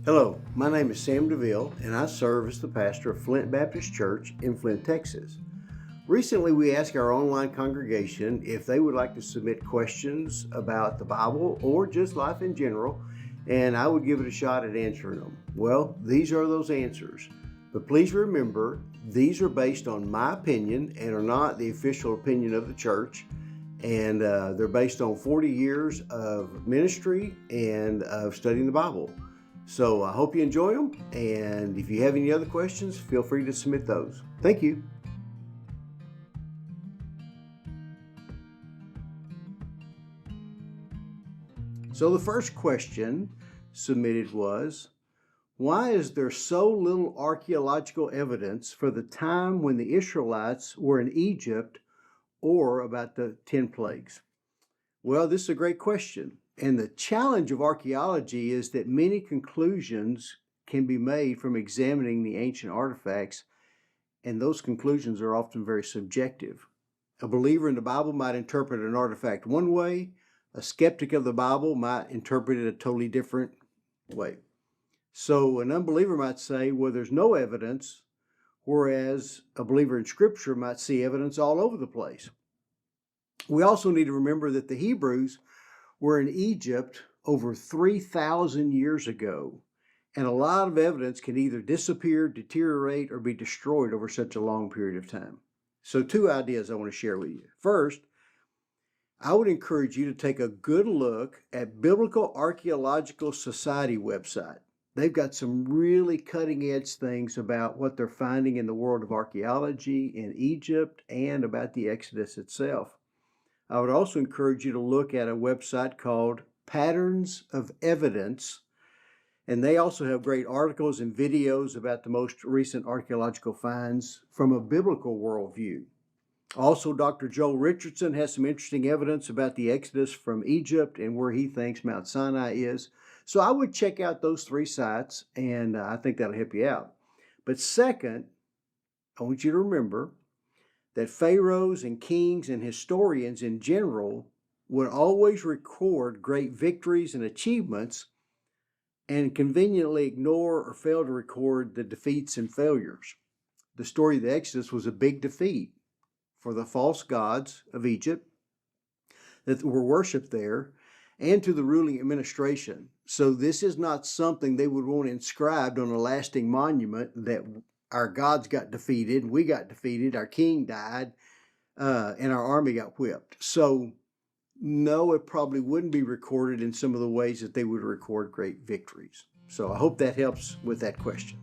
Hello, my name is Sam DeVille, and I serve as the pastor of Flint Baptist Church in Flint, Texas. Recently, we asked our online congregation if they would like to submit questions about the Bible or just life in general, and I would give it a shot at answering them. Well, these are those answers. But please remember, these are based on my opinion and are not the official opinion of the church. And they're based on 40 years of ministry and of studying the Bible. So I hope you enjoy them, and if you have any other questions, feel free to submit those. Thank you. So the first question submitted was, why is there so little archaeological evidence for the time when the Israelites were in Egypt or about the 10 plagues? Well, this is a great question. And the challenge of archaeology is that many conclusions can be made from examining the ancient artifacts, and those conclusions are often very subjective. A believer in the Bible might interpret an artifact one way, a skeptic of the Bible might interpret it a totally different way. So an unbeliever might say, well, there's no evidence, whereas a believer in Scripture might see evidence all over the place. We also need to remember that the Hebrews were in Egypt over 3,000 years ago, and a lot of evidence can either disappear, deteriorate, or be destroyed over such a long period of time. So two ideas I want to share with you. First, I would encourage you to take a good look at Biblical Archaeological Society website. They've got some really cutting-edge things about what they're finding in the world of archaeology in Egypt and about the Exodus itself. I would also encourage you to look at a website called Patterns of Evidence, and they also have great articles and videos about the most recent archaeological finds from a biblical worldview. Also, Dr. Joel Richardson has some interesting evidence about the Exodus from Egypt and where he thinks Mount Sinai is. So I would check out those three sites, and I think that'll help you out. But second, I want you to remember that pharaohs and kings and historians in general would always record great victories and achievements and conveniently ignore or fail to record the defeats and failures. The story of the Exodus was a big defeat for the false gods of Egypt that were worshipped there and to the ruling administration. So this is not something they would want inscribed on a lasting monument that our gods got defeated, we got defeated, our king died, and our army got whipped. So no, it probably wouldn't be recorded in some of the ways that they would record great victories. So I hope that helps with that question.